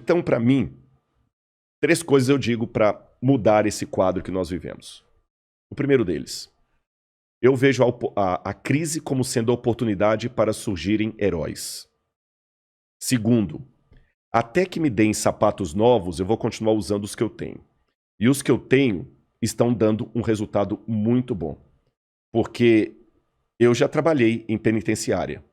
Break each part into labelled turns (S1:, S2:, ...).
S1: Então, para mim, 3 coisas eu digo para mudar esse quadro que nós vivemos. O primeiro deles, eu vejo a crise como sendo a oportunidade para surgirem heróis. Segundo, até que me deem sapatos novos, eu vou continuar usando os que eu tenho. E os que eu tenho estão dando um resultado muito bom. Porque eu já trabalhei em penitenciária.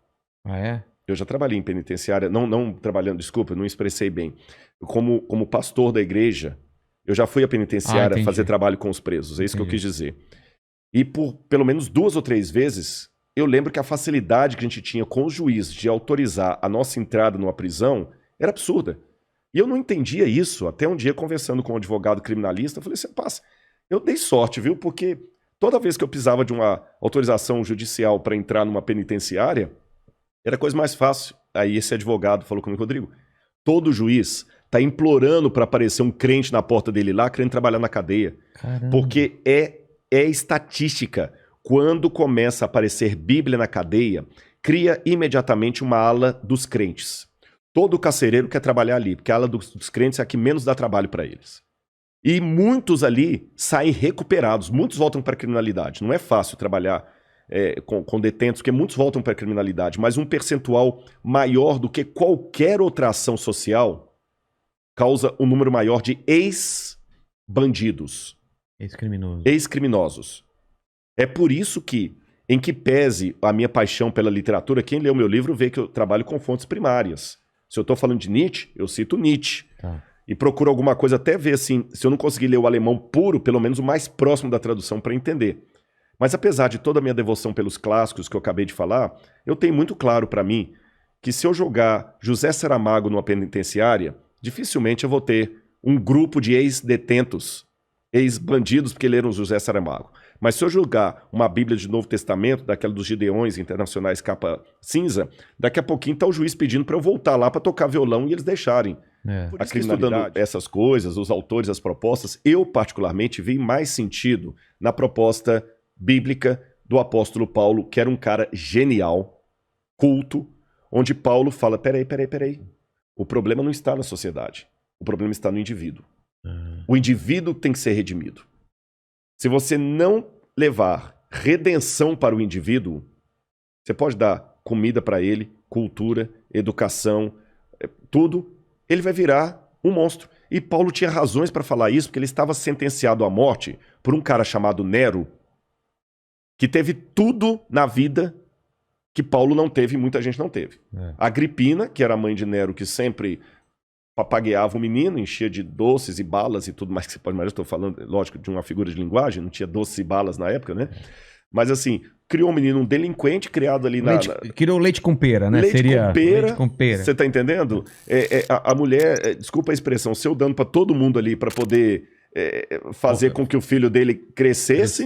S2: Ah, é?
S1: Eu já trabalhei em penitenciária, não trabalhando, desculpa, não expressei bem. Como pastor da igreja, eu já fui à penitenciária fazer trabalho com os presos, é isso que eu quis dizer. E por pelo menos 2 ou 3 vezes, eu lembro que a facilidade que a gente tinha com os juízes de autorizar a nossa entrada numa prisão era absurda. E eu não entendia isso, até um dia conversando com um advogado criminalista, eu falei assim, passa, eu dei sorte, viu? Porque toda vez que eu precisava de uma autorização judicial para entrar numa penitenciária, era a coisa mais fácil. Aí esse advogado falou comigo, Rodrigo, todo juiz está implorando para aparecer um crente na porta dele lá, querendo trabalhar na cadeia.
S2: Caramba.
S1: Porque é estatística. Quando começa a aparecer Bíblia na cadeia, cria imediatamente uma ala dos crentes. Todo carcereiro quer trabalhar ali, porque a ala dos crentes é a que menos dá trabalho para eles. E muitos ali saem recuperados, muitos voltam para a criminalidade. Não é fácil trabalhar com detentos, porque muitos voltam para a criminalidade, mas um percentual maior do que qualquer outra ação social causa um número maior de ex-bandidos. Ex-criminosos. É por isso que, em que pese a minha paixão pela literatura, quem lê o meu livro vê que eu trabalho com fontes primárias. Se eu estou falando de Nietzsche, eu cito Nietzsche.
S2: Tá.
S1: E procuro alguma coisa, até ver assim, se eu não conseguir ler o alemão puro, pelo menos o mais próximo da tradução para entender. Mas apesar de toda a minha devoção pelos clássicos que eu acabei de falar, eu tenho muito claro para mim que se eu jogar José Saramago numa penitenciária, dificilmente eu vou ter um grupo de ex-detentos, ex-bandidos porque leram José Saramago. Mas se eu jogar uma Bíblia de Novo Testamento, daquela dos Gideões Internacionais capa cinza, daqui a pouquinho tá o juiz pedindo para eu voltar lá para tocar violão e eles deixarem.
S2: Por
S1: isso que estudando essas coisas, os autores, as propostas, eu particularmente vi mais sentido na proposta bíblica do apóstolo Paulo, que era um cara genial, culto, onde Paulo fala, peraí, o problema não está na sociedade, o problema está no indivíduo. O indivíduo tem que ser redimido. Se você não levar redenção para o indivíduo, você pode dar comida para ele, cultura, educação, tudo, ele vai virar um monstro. E Paulo tinha razões para falar isso, porque ele estava sentenciado à morte por um cara chamado Nero, que teve tudo na vida que Paulo não teve e muita gente não teve. Agripina, que era a mãe de Nero, que sempre papagueava o menino, enchia de doces e balas e tudo mais que você pode imaginar. Estou falando, lógico, de uma figura de linguagem, não tinha doces e balas na época, né? Mas assim, criou um menino, um delinquente, criado ali
S2: criou leite com pera, né?
S1: Leite com pera. Você tá entendendo? A mulher, desculpa a expressão, seu dando para todo mundo ali para poder fazer com que o filho dele crescesse.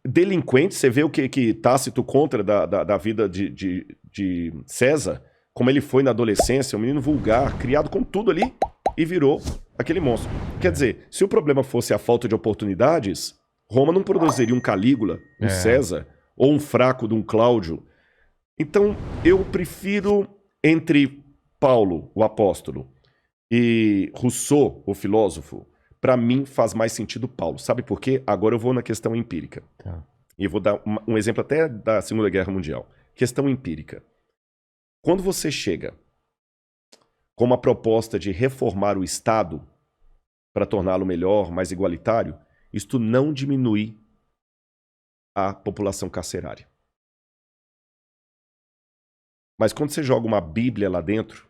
S1: Delinquente, você vê o que Tácito contra da vida de César, como ele foi na adolescência, um menino vulgar, criado com tudo ali e virou aquele monstro. Quer dizer, se o problema fosse a falta de oportunidades, Roma não produziria um Calígula, um César, ou um fraco de um Cláudio. Então, eu prefiro entre Paulo, o apóstolo, e Rousseau, o filósofo, para mim faz mais sentido Paulo. Sabe por quê? Agora eu vou na questão empírica. E eu vou dar um exemplo até da Segunda Guerra Mundial. Questão empírica. Quando você chega com uma proposta de reformar o Estado para torná-lo melhor, mais igualitário, isto não diminui a população carcerária. Mas quando você joga uma Bíblia lá dentro,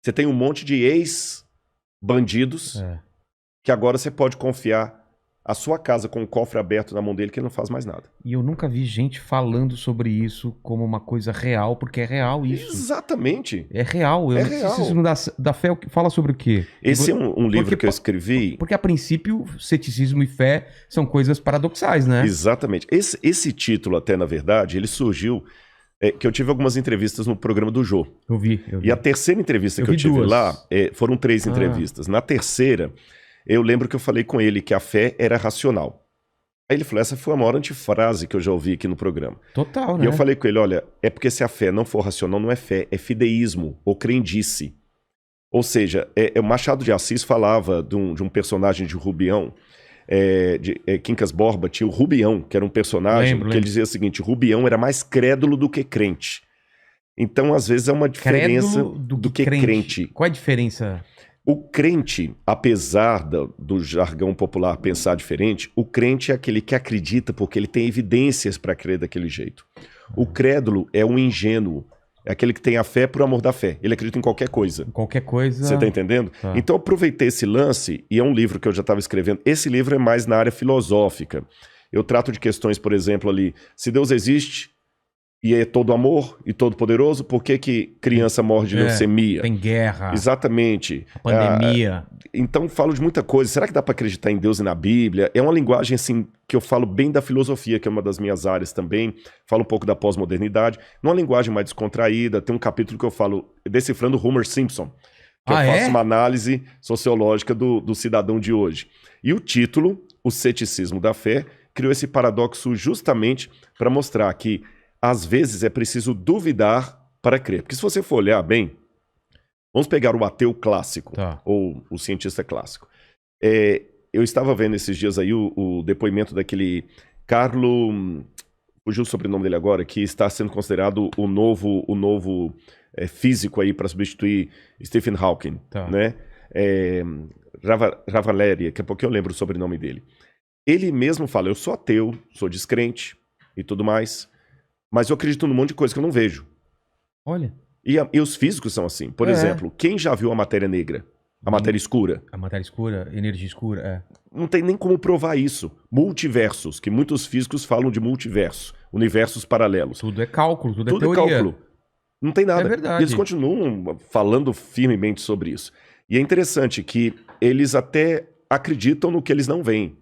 S1: você tem um monte de ex-bandidos que agora você pode confiar a sua casa com o cofre aberto na mão dele que ele não faz mais nada.
S2: E eu nunca vi gente falando sobre isso como uma coisa real, porque é real isso.
S1: Exatamente.
S2: É real.
S1: É real.
S2: Ceticismo da fé fala sobre o quê?
S1: Esse é um livro que eu escrevi...
S2: Porque, a princípio, ceticismo e fé são coisas paradoxais, né?
S1: Exatamente. Esse título, até, na verdade, ele surgiu... que eu tive algumas entrevistas no programa do Jô.
S2: Eu vi.
S1: E a terceira entrevista que eu tive lá, foram 3 entrevistas. Na terceira... eu lembro que eu falei com ele que a fé era racional. Aí ele falou, essa foi a maior antifrase que eu já ouvi aqui no programa.
S2: Total, né?
S1: E eu falei com ele, olha, é porque se a fé não for racional, não é fé, é fideísmo ou crendice. Ou seja, o Machado de Assis falava de um personagem de Rubião, Quincas Borba tinha o Rubião, que era um personagem que ele dizia o seguinte: Rubião era mais crédulo do que crente. Então, às vezes, é uma diferença do que crente.
S2: Qual é a diferença?
S1: O crente, apesar do jargão popular pensar diferente, o crente é aquele que acredita porque ele tem evidências para crer daquele jeito. O crédulo é um ingênuo, é aquele que tem a fé por amor da fé. Ele acredita em qualquer coisa.
S2: Qualquer coisa.
S1: Você está entendendo?
S2: Tá.
S1: Então eu aproveitei esse lance, e é um livro que eu já estava escrevendo. Esse livro é mais na área filosófica. Eu trato de questões, por exemplo, ali, se Deus existe e é todo amor e todo poderoso, por que criança morre de leucemia?
S2: Tem guerra.
S1: Exatamente.
S2: Pandemia.
S1: Então falo de muita coisa. Será que dá para acreditar em Deus e na Bíblia? É uma linguagem assim que eu falo bem da filosofia, que é uma das minhas áreas também. Falo um pouco da pós-modernidade. Numa linguagem mais descontraída, tem um capítulo que eu falo decifrando Homer Simpson, que eu faço uma análise sociológica do cidadão de hoje. E o título, O Ceticismo da Fé, criou esse paradoxo justamente para mostrar que às vezes é preciso duvidar para crer. Porque se você for olhar bem, vamos pegar o ateu clássico, ou o cientista clássico. Eu estava vendo esses dias aí o depoimento daquele Carlo, fugiu o sobrenome dele agora, que está sendo considerado o novo físico aí para substituir Stephen Hawking, né? Ravaleri, daqui a pouco eu lembro o sobrenome dele. Ele mesmo fala, eu sou ateu, sou descrente e tudo mais, mas eu acredito num monte de coisa que eu não vejo.
S2: Olha.
S1: E os físicos são assim. Por exemplo, quem já viu a matéria negra? A matéria escura?
S2: A matéria escura, energia escura,
S1: Não tem nem como provar isso. Multiversos, que muitos físicos falam de multiverso. Universos paralelos.
S2: Tudo é cálculo, tudo é teoria.
S1: Tudo é cálculo. Não tem nada.
S2: É verdade.
S1: E eles continuam falando firmemente sobre isso. E é interessante que eles até acreditam no que eles não veem.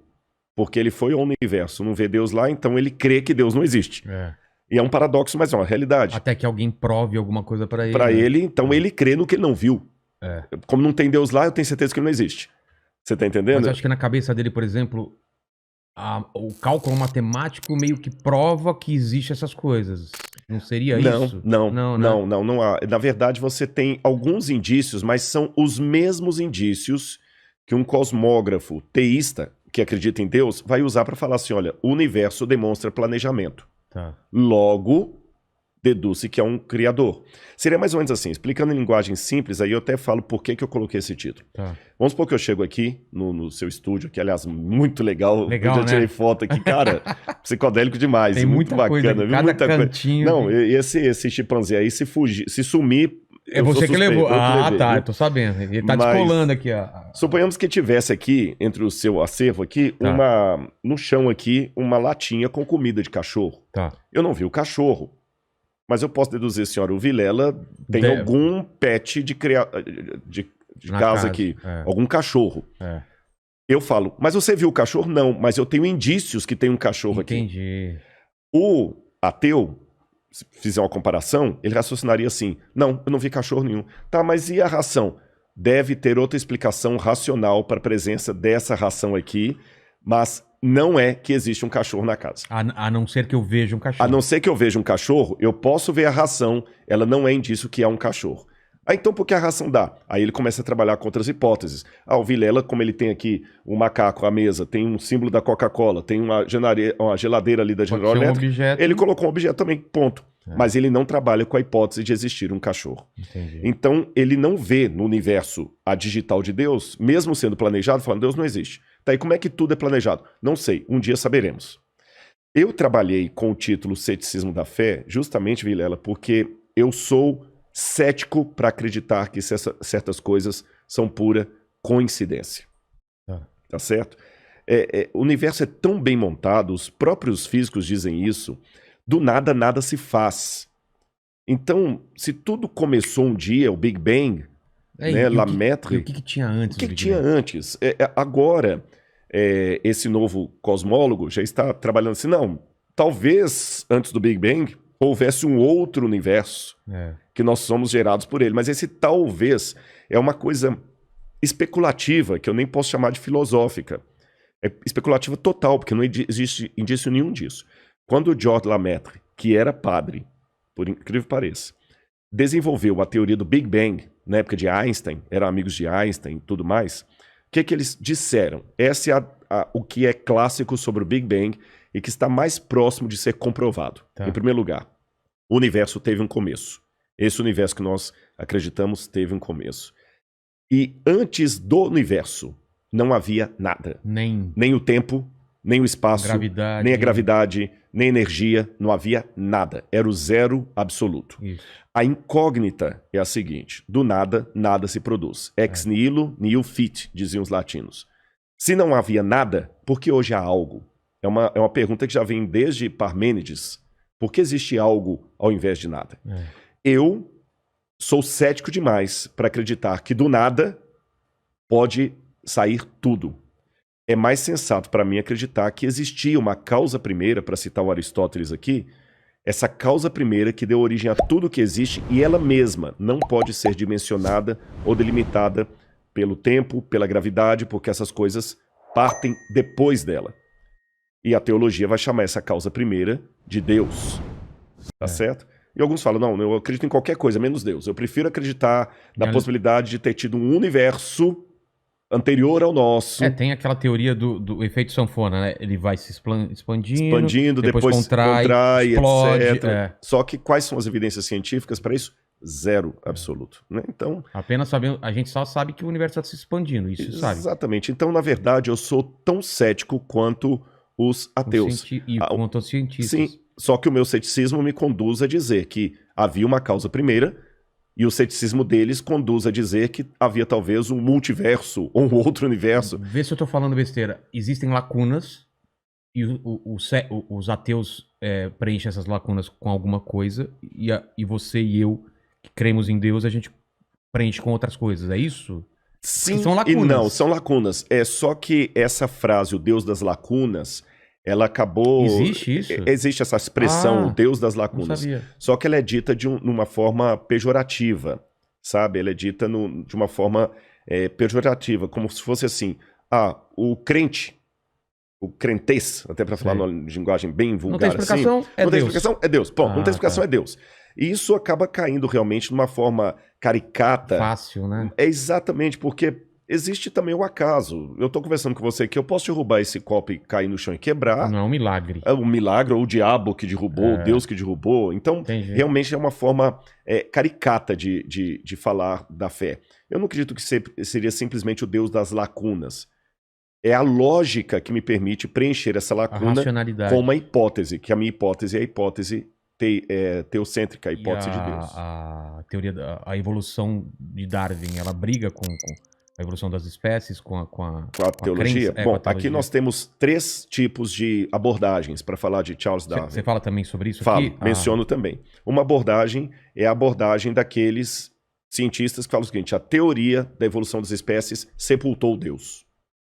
S1: Porque ele foi ao universo, não vê Deus lá, então ele crê que Deus não existe. E é um paradoxo, mas é uma realidade.
S2: Até que alguém prove alguma coisa para ele.
S1: Para ele, então ele crê no que ele não viu. Como não tem Deus lá, eu tenho certeza que ele não existe. Você tá entendendo?
S2: Mas eu acho que na cabeça dele, por exemplo, o cálculo matemático meio que prova que existe essas coisas. Não seria isso?
S1: Não há. Na verdade, você tem alguns indícios, mas são os mesmos indícios que um cosmógrafo teísta que acredita em Deus vai usar para falar assim, olha, o universo demonstra planejamento. Logo, deduz-se que é um criador. Seria mais ou menos assim, explicando em linguagem simples, aí eu até falo por que eu coloquei esse título. Vamos supor que eu chego aqui no seu estúdio, que aliás, muito legal. Eu já tirei foto aqui, cara, psicodélico demais.
S2: Tem
S1: muito bacana.
S2: Coisa, cada muita cantinho.
S1: Não, esse chimpanzé aí, se sumir...
S2: É você que levou. Tá, eu tô sabendo. Ele tá descolando aqui, ó.
S1: Suponhamos que tivesse aqui, entre o seu acervo aqui, no chão aqui, uma latinha com comida de cachorro. Eu não vi o cachorro. Mas eu posso deduzir, senhora, o Vilela tem algum pet de casa aqui. Algum cachorro. Eu falo, mas você viu o cachorro? Não, mas eu tenho indícios que tem um cachorro aqui.
S2: Entendi.
S1: O ateu, se fizer uma comparação, ele raciocinaria assim, não, eu não vi cachorro nenhum. Tá, mas e a ração? Deve ter outra explicação racional para a presença dessa ração aqui, mas não é que existe um cachorro na casa.
S2: A não ser que eu veja um cachorro.
S1: A não ser que eu veja um cachorro, eu posso ver a ração, ela não é indício que há um cachorro. Então por que a ração dá? Aí ele começa a trabalhar com outras hipóteses. O Vilela, como ele tem aqui um macaco à mesa, tem um símbolo da Coca-Cola, tem uma geladeira ali da General Electric, ele colocou um objeto também, ponto. Mas ele não trabalha com a hipótese de existir um cachorro.
S2: Entendi.
S1: Então ele não vê no universo a digital de Deus, mesmo sendo planejado, falando, Deus não existe. Tá, e como é que tudo é planejado? Não sei, um dia saberemos. Eu trabalhei com o título Ceticismo da Fé, justamente, Vilela, porque eu sou cético para acreditar que certas coisas são pura coincidência. Tá certo? O universo é tão bem montado, os próprios físicos dizem isso, do nada, nada se faz. Então, se tudo começou um dia, o Big Bang, né, Lemaitre...
S2: O que tinha antes?
S1: O que tinha antes? Agora, esse novo cosmólogo já está trabalhando assim, não, talvez antes do Big Bang houvesse um outro universo que nós somos gerados por ele. Mas esse talvez é uma coisa especulativa, que eu nem posso chamar de filosófica. É especulativa total, porque não existe indício nenhum disso. Quando o George Lemaitre, que era padre, por incrível que pareça, desenvolveu a teoria do Big Bang, na época de Einstein, eram amigos de Einstein e tudo mais, o que eles disseram? Esse é o que é clássico sobre o Big Bang e que está mais próximo de ser comprovado. Tá. Em primeiro lugar, o universo teve um começo. Esse universo que nós acreditamos teve um começo. E antes do universo não havia nada. Nem o tempo, nem o espaço, nem a gravidade, nem a energia, não havia nada. Era o zero absoluto. Isso. A incógnita é a seguinte: do nada, nada se produz. Ex nihilo, nihil fit, diziam os latinos. Se não havia nada, por que hoje há algo? É uma pergunta que já vem desde Parmênides. Por que existe algo ao invés de nada? Eu sou cético demais para acreditar que do nada pode sair tudo. É mais sensato para mim acreditar que existia uma causa primeira, para citar o Aristóteles aqui, essa causa primeira que deu origem a tudo que existe e ela mesma não pode ser dimensionada ou delimitada pelo tempo, pela gravidade, porque essas coisas partem depois dela. E a teologia vai chamar essa causa primeira de Deus. Tá certo? E alguns falam, não, eu acredito em qualquer coisa, menos Deus. Eu prefiro acreditar na possibilidade de ter tido um universo anterior ao nosso.
S2: Tem aquela teoria do efeito sanfona, né? Ele vai se expandindo, depois contrai, explode,
S1: etc. Só que quais são as evidências científicas para isso? Zero absoluto. Né? Então,
S2: apenas sabendo, a gente só sabe que o universo está se expandindo, isso sabe.
S1: Exatamente. Então, na verdade, eu sou tão cético quanto os ateus.
S2: Quanto os cientistas.
S1: Sim, só que o meu ceticismo me conduz a dizer que havia uma causa primeira e o ceticismo deles conduz a dizer que havia talvez um multiverso ou um outro universo.
S2: Vê se eu estou falando besteira. Existem lacunas e os ateus preenchem essas lacunas com alguma coisa e você e eu, que cremos em Deus, a gente preenche com outras coisas. É isso?
S1: Sim, são lacunas. E não, são lacunas. É só que essa frase, o Deus das lacunas, ela acabou...
S2: Existe isso?
S1: Existe essa expressão, o Deus das lacunas.
S2: Não sabia.
S1: Só que ela é dita de uma forma pejorativa, sabe? Ela é dita de uma forma pejorativa, como se fosse assim, o crente, o crentez, até para falar numa linguagem bem vulgar assim.
S2: Não tem
S1: explicação, é Deus. Bom, não tem explicação, é Deus. E isso acaba caindo realmente de uma forma caricata.
S2: Fácil, né?
S1: É exatamente, porque existe também o acaso. Eu tô conversando com você aqui, eu posso derrubar esse copo e cair no chão e quebrar.
S2: Não é um milagre.
S1: É um milagre, ou o diabo que derrubou, o Deus que derrubou. Então, realmente é uma forma caricata de falar da fé. Eu não acredito que seria simplesmente o Deus das lacunas. É a lógica que me permite preencher essa lacuna com uma hipótese, que a minha hipótese é a hipótese teocêntrica, a hipótese de Deus.
S2: A teoria da evolução de Darwin, ela briga com a evolução das espécies, com a
S1: teologia? Bom, aqui nós temos 3 tipos de abordagens para falar de Charles Darwin.
S2: Você fala também sobre isso
S1: aqui?
S2: Falo,
S1: menciono também. Uma abordagem é a abordagem daqueles cientistas que falam o seguinte: a teoria da evolução das espécies sepultou Deus.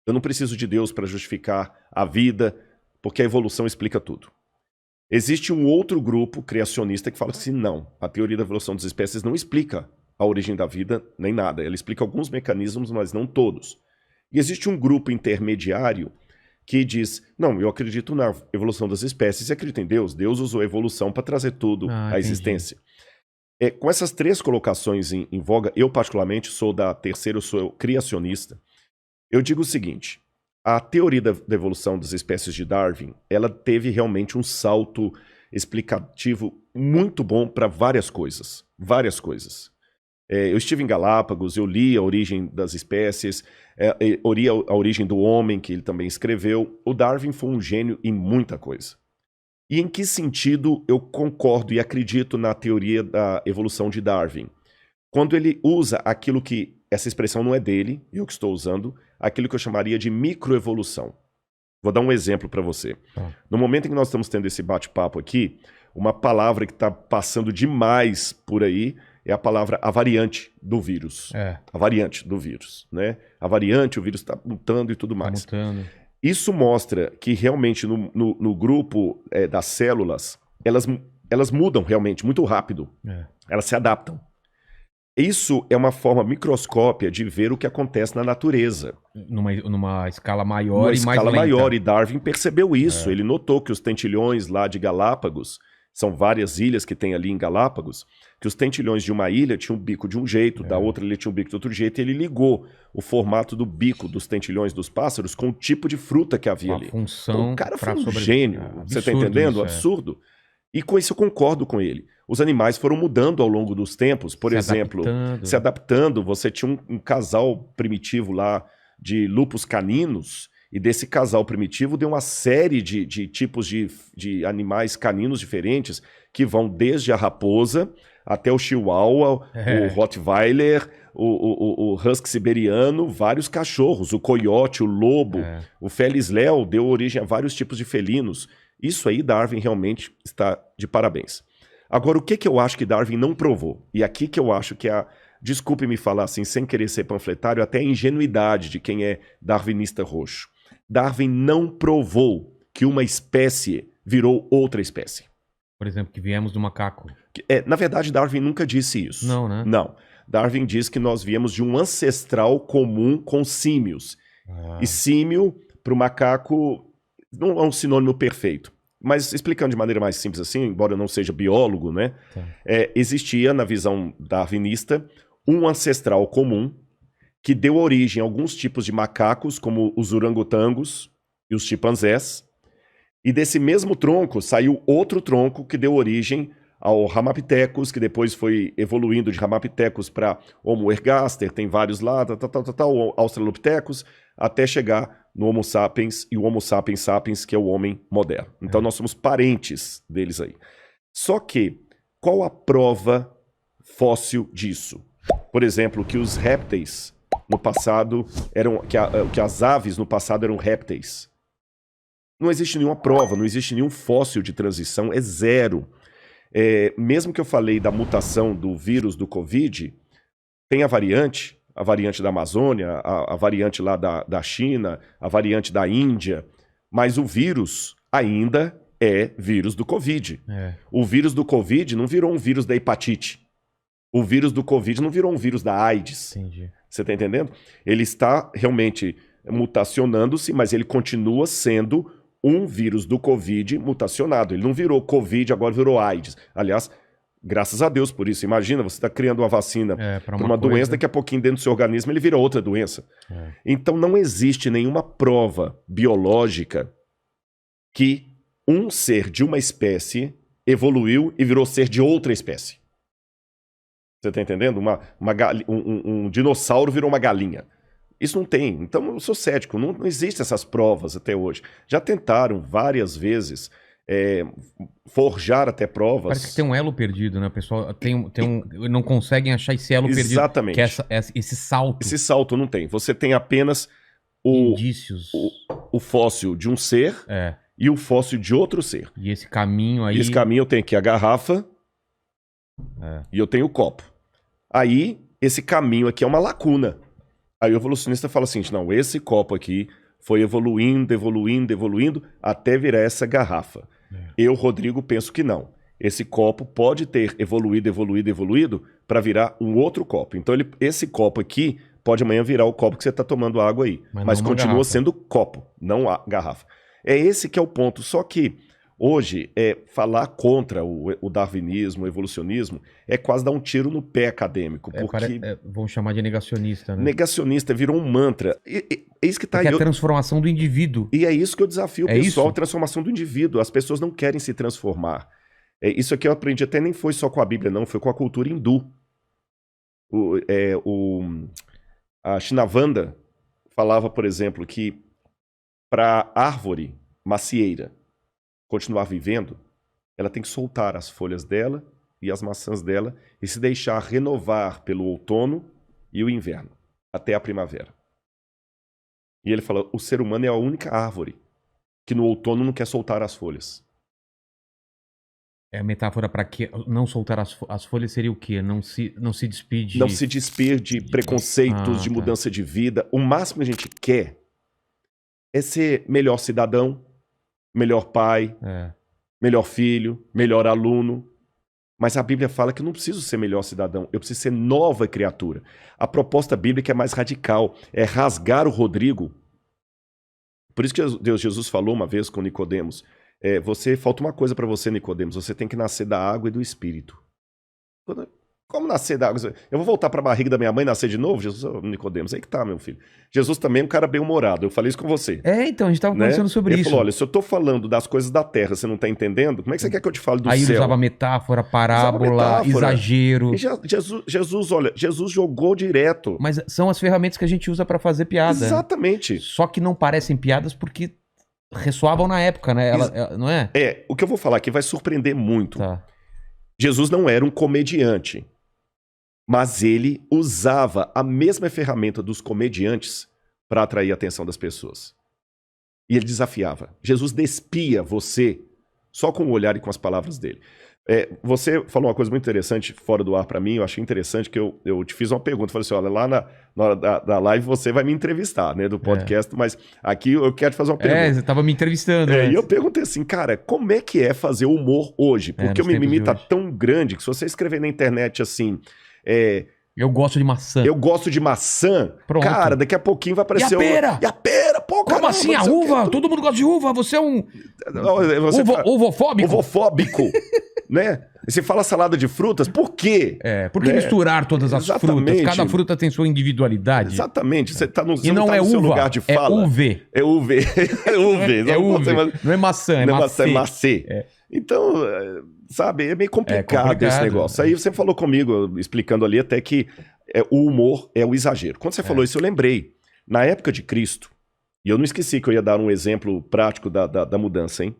S1: Eu não preciso de Deus para justificar a vida, porque a evolução explica tudo. Existe um outro grupo criacionista que fala assim, não, a teoria da evolução das espécies não explica a origem da vida, nem nada. Ela explica alguns mecanismos, mas não todos. E existe um grupo intermediário que diz, não, eu acredito na evolução das espécies e acredito em Deus. Deus usou a evolução para trazer tudo à existência. Com essas 3 colocações em voga, eu particularmente sou da terceira, eu sou criacionista. Eu digo o seguinte, a teoria da evolução das espécies de Darwin, ela teve realmente um salto explicativo muito bom para várias coisas. Várias coisas. Eu estive em Galápagos, eu li a origem das espécies, li a origem do homem, que ele também escreveu. O Darwin foi um gênio em muita coisa. E em que sentido eu concordo e acredito na teoria da evolução de Darwin? Quando ele usa aquilo que, essa expressão não é dele, eu que estou usando, aquilo que eu chamaria de microevolução. Vou dar um exemplo para você. No momento em que nós estamos tendo esse bate-papo aqui, uma palavra que está passando demais por aí é a palavra a variante do vírus. A variante do vírus, né? A variante, o vírus está mutando e tudo mais. Isso mostra que realmente no grupo das células, elas mudam realmente muito rápido. Elas se adaptam. Isso é uma forma microscópia de ver o que acontece na natureza.
S2: Numa escala maior
S1: e mais lenta. E Darwin percebeu isso. Ele notou que os tentilhões lá de Galápagos são várias ilhas que tem ali em Galápagos, que os tentilhões de uma ilha tinham um bico de um jeito, da outra ilha tinha um bico de outro jeito, e ele ligou o formato do bico dos tentilhões dos pássaros com o tipo de fruta que havia ali.
S2: Função
S1: então, o cara foi um gênio, você tá entendendo? Absurdo. E com isso eu concordo com ele. Os animais foram mudando ao longo dos tempos, por exemplo, se adaptando. Você tinha um casal primitivo lá de lupus caninos, e desse casal primitivo deu uma série de tipos de animais caninos diferentes, que vão desde a raposa até o chihuahua, o rottweiler, o husky siberiano, vários cachorros, o coiote, o lobo, o felis leu deu origem a vários tipos de felinos. Isso aí Darwin realmente está de parabéns. Agora, o que eu acho que Darwin não provou? E aqui que eu acho que desculpe-me falar assim, sem querer ser panfletário, até a ingenuidade de quem é darwinista roxo. Darwin não provou que uma espécie virou outra espécie.
S2: Por exemplo, que viemos do macaco.
S1: Na verdade, Darwin nunca disse isso.
S2: Não, né?
S1: Não. Darwin diz que nós viemos de um ancestral comum com símios. E símio, para o macaco, não é um sinônimo perfeito. Mas explicando de maneira mais simples assim, embora eu não seja biólogo, né? Existia, na visão darwinista, um ancestral comum que deu origem a alguns tipos de macacos, como os orangotangos e os chimpanzés. E desse mesmo tronco saiu outro tronco que deu origem ao Ramapithecus, que depois foi evoluindo de Ramapithecus para Homo ergaster, tem vários lá, Australopithecus, até chegar no Homo sapiens e o Homo sapiens sapiens, que é o homem moderno. Então nós somos parentes deles aí. Só que, qual a prova fóssil disso? Por exemplo, que os répteis no passado que as aves no passado eram répteis. Não existe nenhuma prova, não existe nenhum fóssil de transição, é zero. Mesmo que eu falei da mutação do vírus do Covid, tem a variante da Amazônia, a variante lá da China, a variante da Índia, mas o vírus ainda é vírus do Covid. O vírus do Covid não virou um vírus da hepatite. O vírus do Covid não virou um vírus da AIDS.
S2: Entendi.
S1: Você está entendendo? Ele está realmente mutacionando-se, mas ele continua sendo um vírus do Covid mutacionado. Ele não virou Covid, agora virou AIDS. Aliás, graças a Deus por isso. Imagina, você está criando uma vacina para uma doença, daqui a pouquinho dentro do seu organismo ele vira outra doença. Então não existe nenhuma prova biológica que um ser de uma espécie evoluiu e virou ser de outra espécie. Você está entendendo? Um dinossauro virou uma galinha. Isso não tem. Então eu sou cético. Não existem essas provas até hoje. Já tentaram várias vezes forjar até provas.
S2: Parece que tem um elo perdido, né? O pessoal não conseguem achar esse elo perdido.
S1: Exatamente.
S2: Que é esse salto.
S1: Esse salto não tem. Você tem apenas
S2: indícios.
S1: O fóssil de um ser e o fóssil de outro ser.
S2: E esse caminho aí...
S1: Esse caminho eu tenho aqui a garrafa e eu tenho o copo. Aí, esse caminho aqui é uma lacuna. Aí o evolucionista fala assim, não, esse copo aqui foi evoluindo, até virar essa garrafa. Eu, Rodrigo, penso que não. Esse copo pode ter evoluído para virar um outro copo. Então, esse copo aqui pode amanhã virar o copo que você está tomando água aí. Mas continua sendo copo, não a garrafa. É esse que é o ponto. Só que hoje, falar contra o darwinismo, o evolucionismo, é quase dar um tiro no pé acadêmico. Porque
S2: vão chamar de negacionista, né?
S1: Negacionista virou um mantra. É isso que tá aí.
S2: É a transformação do indivíduo.
S1: E é isso que eu desafio o pessoal, a transformação do indivíduo. As pessoas não querem se transformar. Isso aqui eu aprendi até nem foi só com a Bíblia, não. Foi com a cultura hindu. A Shinavanda falava, por exemplo, que para árvore macieira continuar vivendo, ela tem que soltar as folhas dela e as maçãs dela e se deixar renovar pelo outono e o inverno, até a primavera. E ele fala, o ser humano é a única árvore que no outono não quer soltar as folhas.
S2: É a metáfora para que não soltar as folhas seria o quê? Não se despir de...
S1: Não se despir de preconceitos, de mudança de vida. O máximo que a gente quer é ser melhor cidadão, melhor pai, melhor filho, melhor aluno. Mas a Bíblia fala que eu não preciso ser melhor cidadão, eu preciso ser nova criatura. A proposta bíblica é mais radical, é rasgar o Rodrigo. Por isso que Jesus falou uma vez com Nicodemos, falta uma coisa para você, Nicodemos. Você tem que nascer da água e do Espírito. Como nascer da água? Eu vou voltar para a barriga da minha mãe e nascer de novo? Jesus, Nicodemos, aí que tá, meu filho. Jesus também é um cara bem-humorado. Eu falei isso com você.
S2: Então, a gente estava conversando sobre isso.
S1: Ele falou, olha, se eu tô falando das coisas da terra, você não tá entendendo, como é que você quer que eu te fale do céu?
S2: Aí ele usava metáfora, parábola, exagero.
S1: E Jesus jogou direto.
S2: Mas são as ferramentas que a gente usa para fazer piada.
S1: Exatamente.
S2: Né? Só que não parecem piadas porque ressoavam na época, né? Não é?
S1: O que eu vou falar aqui vai surpreender muito.
S2: Tá.
S1: Jesus não era um comediante. Mas ele usava a mesma ferramenta dos comediantes para atrair a atenção das pessoas. E ele desafiava. Jesus despia você só com o olhar e com as palavras dele. Você falou uma coisa muito interessante fora do ar para mim. Eu achei interessante que eu te fiz uma pergunta. Falei assim, olha, lá na hora da live você vai me entrevistar, né, do podcast. Mas aqui eu quero te fazer uma pergunta.
S2: Você estava me entrevistando.
S1: E eu perguntei assim, cara, como é que é fazer humor hoje? Porque o mimimi tá tão grande que se você escrever na internet assim...
S2: eu gosto de maçã.
S1: Eu gosto de maçã. Pronto. Cara, daqui a pouquinho vai aparecer...
S2: E a pera?
S1: E a pera? Pô,
S2: como caramba, assim? A uva? Todo mundo gosta de uva. Você é um... Uvofóbico?
S1: Uvofóbico, né? Você fala salada de frutas, por quê?
S2: Por que misturar todas as frutas? Cada fruta tem sua individualidade.
S1: Exatamente. Você tá no,
S2: e não é uva,
S1: lugar de fala.
S2: É UV.
S1: É UV. É UV.
S2: É UV. Não é maçã, é macê.
S1: É macê. Então, sabe, é meio complicado esse negócio. Aí você falou comigo, explicando ali até que o humor é o exagero. Quando você falou isso, eu lembrei. Na época de Cristo, e eu não esqueci que eu ia dar um exemplo prático da mudança, hein?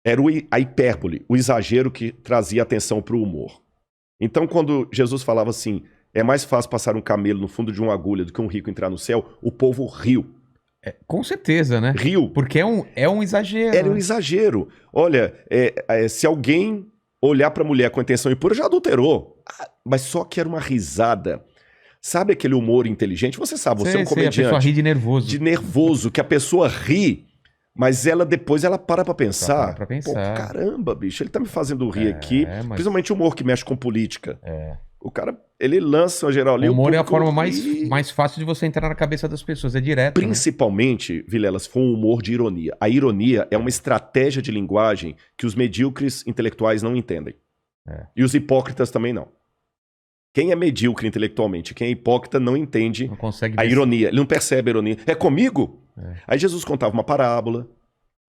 S1: Era a hipérbole, o exagero que trazia atenção para o humor. Então, quando Jesus falava assim, é mais fácil passar um camelo no fundo de uma agulha do que um rico entrar no céu, o povo riu.
S2: Com certeza, né?
S1: Riu.
S2: Porque é um exagero.
S1: Era um exagero. Olha, se alguém olhar para a mulher com intenção impura, já adulterou. Mas só que era uma risada. Sabe aquele humor inteligente? Você sabe, você é um comediante.
S2: A pessoa ri de nervoso.
S1: De nervoso, que a pessoa ri, mas depois ela para pra pensar.
S2: Para pensar.
S1: Pô, caramba, bicho, ele tá me fazendo rir aqui. Principalmente humor que mexe com política. O cara, ele lança uma geral ali.
S2: O humor é a forma mais fácil de você entrar na cabeça das pessoas, é direto.
S1: Principalmente, né? Vilela, se for um humor de ironia. A ironia é uma estratégia de linguagem que os medíocres intelectuais não entendem. E os hipócritas também não. Quem é medíocre intelectualmente, quem é hipócrita não entende a ironia. Ele não percebe a ironia. É comigo? Aí Jesus contava uma parábola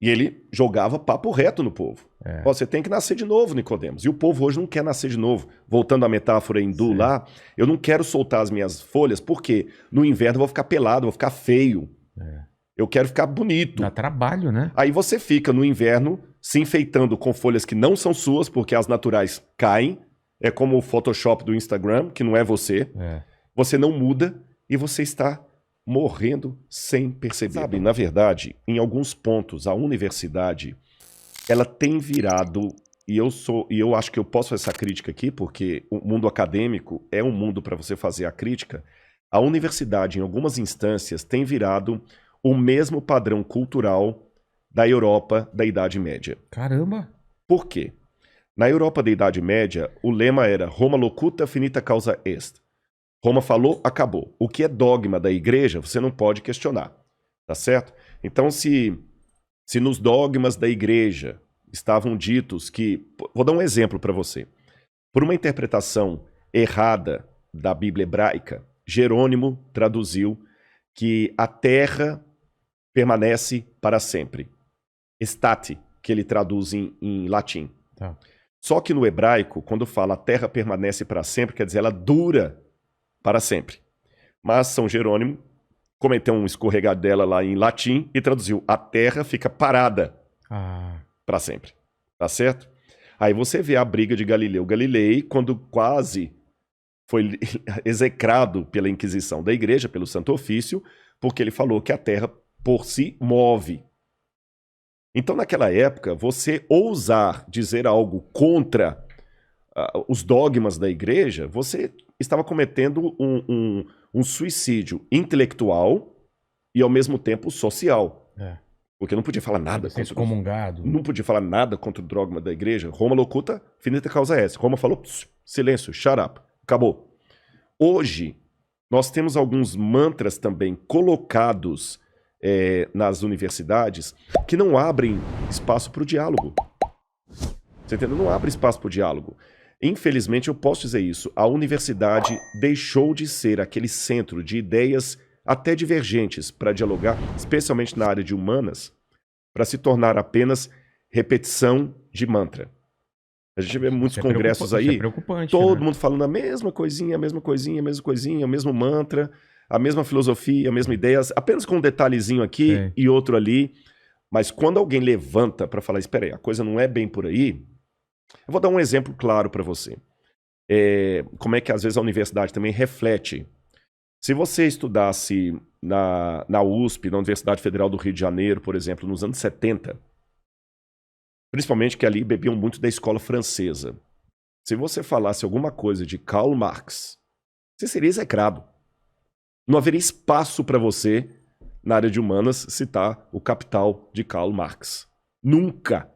S1: e ele jogava papo reto no povo. Você tem que nascer de novo, Nicodemos. E o povo hoje não quer nascer de novo. Voltando à metáfora hindu lá, eu não quero soltar as minhas folhas porque no inverno eu vou ficar pelado, eu vou ficar feio. Eu quero ficar bonito.
S2: Dá trabalho, né?
S1: Aí você fica no inverno se enfeitando com folhas que não são suas, porque as naturais caem. É como o Photoshop do Instagram, que não é você. Você não muda e você está morrendo sem perceber. Sabe, na verdade, em alguns pontos, a universidade, ela tem virado, e eu acho que eu posso fazer essa crítica aqui, porque o mundo acadêmico é um mundo para você fazer a crítica. A universidade, em algumas instâncias, tem virado o mesmo padrão cultural da Europa da Idade Média.
S2: Caramba!
S1: Por quê? Na Europa da Idade Média, o lema era Roma locuta, finita causa est. Roma falou, acabou. O que é dogma da igreja, você não pode questionar. Tá certo? Então, se nos dogmas da igreja estavam ditos que... Vou dar um exemplo para você. Por uma interpretação errada da Bíblia hebraica, Jerônimo traduziu que a terra permanece para sempre. Estate, que ele traduz em latim.
S2: Tá.
S1: Só que no hebraico, quando fala a terra permanece para sempre, quer dizer, ela dura para sempre. Mas São Jerônimo cometeu um escorregadela lá em latim e traduziu a terra fica parada para sempre. Tá certo? Aí você vê a briga de Galileu Galilei, quando quase foi execrado pela Inquisição da Igreja, pelo Santo Ofício, porque ele falou que a terra por si move. Então, naquela época, você ousar dizer algo contra os dogmas da igreja, você estava cometendo um suicídio intelectual e, ao mesmo tempo, social. Porque não podia falar nada contra
S2: excomungado.
S1: Não podia falar nada contra o dogma da igreja. Roma locuta, finita causa est. Roma falou, silêncio, shut up, acabou. Hoje, nós temos alguns mantras também colocados nas universidades que não abrem espaço para o diálogo. Você entendeu? Não abre espaço para o diálogo. Infelizmente, eu posso dizer isso. A universidade deixou de ser aquele centro de ideias até divergentes para dialogar, especialmente na área de humanas, para se tornar apenas repetição de mantra. A gente vê muitos congressos aí, todo mundo falando a mesma coisinha, a mesma coisinha, a mesma coisinha, o mesmo mantra, a mesma filosofia, a mesma ideia, apenas com um detalhezinho aqui e outro ali. Mas quando alguém levanta para falar, espera aí, a coisa não é bem por aí, eu vou dar um exemplo claro para você. Como é que às vezes a universidade também reflete. Se você estudasse na USP, na Universidade Federal do Rio de Janeiro, por exemplo, nos anos 70, principalmente que ali bebiam muito da escola francesa. Se você falasse alguma coisa de Karl Marx, você seria execrado. Não haveria espaço para você, na área de humanas, citar o Capital de Karl Marx. Nunca.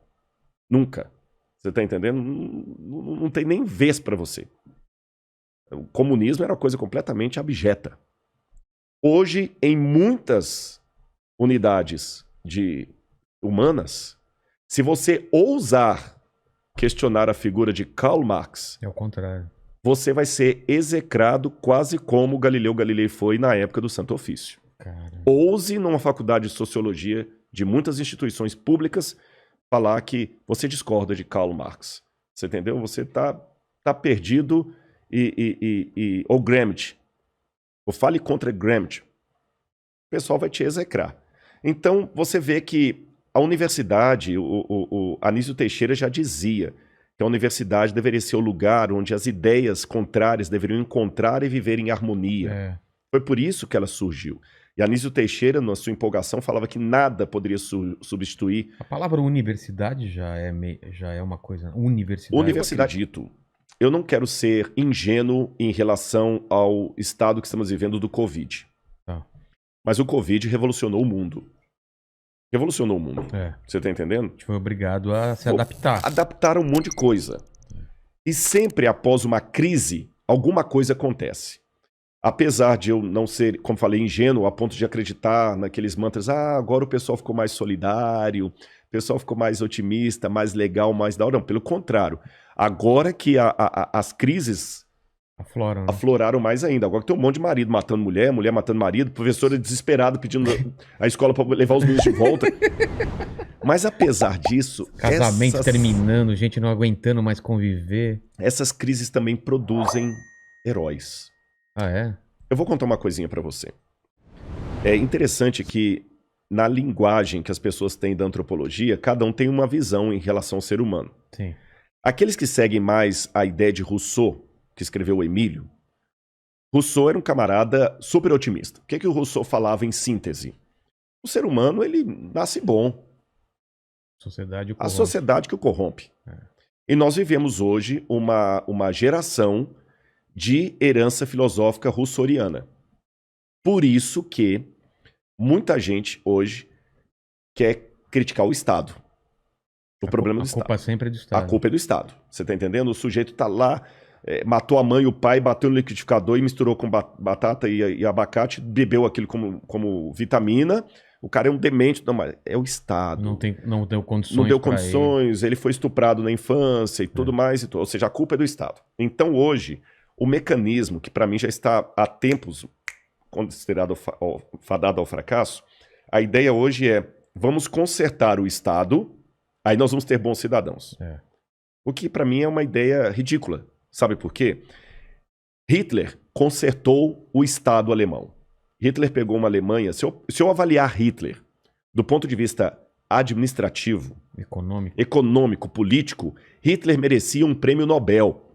S1: Nunca. Você está entendendo? Não tem nem vez para você. O comunismo era uma coisa completamente abjeta. Hoje, em muitas unidades de humanas, se você ousar questionar a figura de Karl Marx,
S2: é o contrário.
S1: Você vai ser execrado quase como Galileu Galilei foi na época do Santo Ofício.
S2: Cara.
S1: Ouse numa faculdade de sociologia de muitas instituições públicas falar que você discorda de Karl Marx. Você entendeu? Você tá perdido ou Gramsci. Ou fale contra Gramsci. O pessoal vai te execrar. Então, você vê que a universidade, o Anísio Teixeira já dizia que a universidade deveria ser o lugar onde as ideias contrárias deveriam encontrar e viver em harmonia. Foi por isso que ela surgiu. E Anísio Teixeira, na sua empolgação, falava que nada poderia substituir.
S2: A palavra universidade já é uma coisa...
S1: Universidade, dito. Eu não quero ser ingênuo em relação ao estado que estamos vivendo do Covid. Mas o Covid revolucionou o mundo. Revolucionou o mundo. Você está entendendo?
S2: A gente foi obrigado a se adaptar.
S1: Adaptar um monte de coisa. E sempre após uma crise, alguma coisa acontece. Apesar de eu não ser, como falei, ingênuo, a ponto de acreditar naqueles mantras, agora o pessoal ficou mais solidário, o pessoal ficou mais otimista, mais legal, mais da hora. Não, pelo contrário. Agora que as crises afloraram mais ainda. Agora que tem um monte de marido matando mulher, mulher matando marido, professora desesperada pedindo a escola para levar os meninos de volta. Mas apesar disso...
S2: Casamento terminando, gente não aguentando mais conviver.
S1: Essas crises também produzem heróis. Eu vou contar uma coisinha para você. É interessante que na linguagem que as pessoas têm da antropologia, cada um tem uma visão em relação ao ser humano.
S2: Sim.
S1: Aqueles que seguem mais a ideia de Rousseau, que escreveu o Emílio, Rousseau era um camarada super otimista. O que o Rousseau falava em síntese? O ser humano, ele nasce bom. A sociedade que o corrompe. E nós vivemos hoje uma geração de herança filosófica rousseauiana. Por isso que muita gente hoje quer criticar o Estado. O problema do Estado.
S2: A culpa sempre é do Estado.
S1: A culpa é do Estado. Você está entendendo? O sujeito está lá, matou a mãe e o pai, bateu no liquidificador e misturou com batata e abacate, bebeu aquilo como vitamina. O cara é um demente. Não, mas é o Estado.
S2: Não deu condições.
S1: Não deu condições, ele foi estuprado na infância e tudo mais. Ou seja, a culpa é do Estado. Então hoje, o mecanismo, que para mim já está há tempos considerado fadado ao fracasso, a ideia hoje é, vamos consertar o Estado, aí nós vamos ter bons cidadãos. O que para mim é uma ideia ridícula. Sabe por quê? Hitler consertou o Estado alemão. Hitler pegou uma Alemanha... Se eu avaliar Hitler do ponto de vista administrativo, econômico, político, Hitler merecia um prêmio Nobel.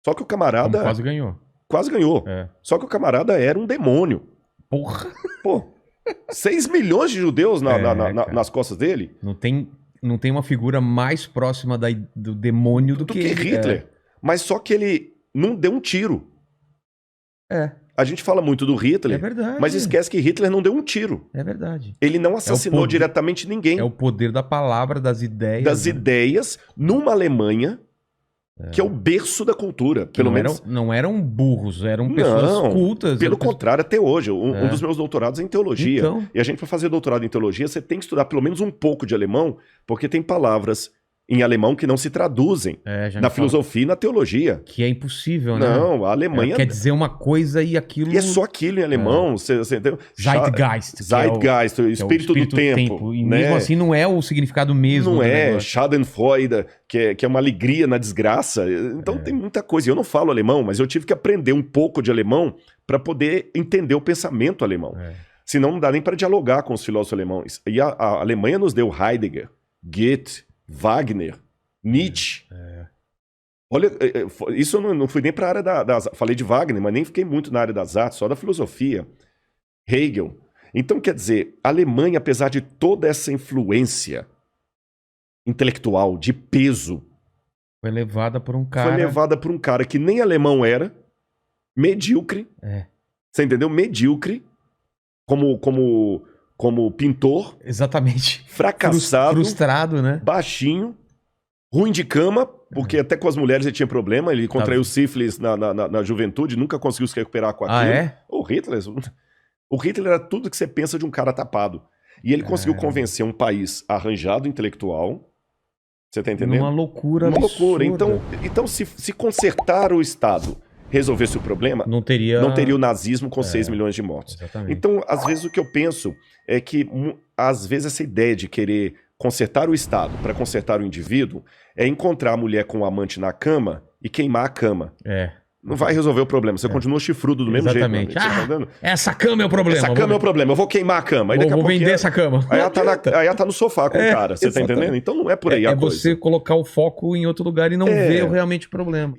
S1: Só que o camarada...
S2: Como quase ganhou.
S1: Quase ganhou. Só que o camarada era um demônio.
S2: Porra!
S1: Pô, 6 milhões de judeus nas costas dele.
S2: Não tem uma figura mais próxima do demônio do que
S1: Hitler. Mas só que ele não deu um tiro. A gente fala muito do Hitler, mas esquece que Hitler não deu um tiro.
S2: É verdade.
S1: Ele não assassinou diretamente ninguém.
S2: É o poder da palavra, das ideias.
S1: Das ideias, numa Alemanha que é o berço da cultura. Pelo menos
S2: não eram burros, eram pessoas cultas.
S1: Pelo contrário, até hoje. Um dos meus doutorados é em teologia. Então... E a gente, para fazer doutorado em teologia, você tem que estudar pelo menos um pouco de alemão, porque tem palavras em alemão que não se traduzem na filosofia e na teologia.
S2: Que é impossível, né?
S1: Não, a Alemanha...
S2: quer dizer uma coisa e aquilo...
S1: E é só aquilo em alemão. Você entendeu?
S2: Zeitgeist.
S1: Zeitgeist, o espírito do tempo.
S2: E mesmo assim não é o significado mesmo.
S1: Não é. Schadenfreude, que é uma alegria na desgraça. Então tem muita coisa. Eu não falo alemão, mas eu tive que aprender um pouco de alemão para poder entender o pensamento alemão. Senão não dá nem para dialogar com os filósofos alemães. E a Alemanha nos deu Heidegger, Goethe, Wagner, Nietzsche. Olha, isso eu não fui nem para a área das... Falei de Wagner, mas nem fiquei muito na área das artes, só da filosofia. Hegel. Então, quer dizer, a Alemanha, apesar de toda essa influência intelectual, de peso...
S2: Foi levada por um cara
S1: que nem alemão era, medíocre. Você entendeu? Medíocre, como pintor.
S2: Exatamente.
S1: Fracassado.
S2: Frustrado, né?
S1: Baixinho. Ruim de cama, porque até com as mulheres ele tinha problema. Ele contraiu sífilis na juventude, nunca conseguiu se recuperar com aquilo. O Hitler era tudo que você pensa de um cara tapado. E ele conseguiu convencer um país arranjado intelectual. Você tá entendendo?
S2: Uma loucura.
S1: Uma loucura. Então se consertar o Estado resolvesse o problema, não teria o nazismo com 6 milhões de mortos.
S2: Exatamente.
S1: Então, às vezes, o que eu penso é que, às vezes, essa ideia de querer consertar o Estado para consertar o indivíduo é encontrar a mulher com o amante na cama e queimar a cama. Não vai resolver o problema. Você continua chifrudo do mesmo jeito.
S2: Exatamente. Essa cama é o problema.
S1: Essa cama é o problema. Eu vou queimar a cama. Aí
S2: vou vender essa cama.
S1: Aí ela tá no sofá com o cara. Você tá entendendo? Então não é por aí a coisa.
S2: É você colocar o foco em outro lugar e não ver realmente o problema.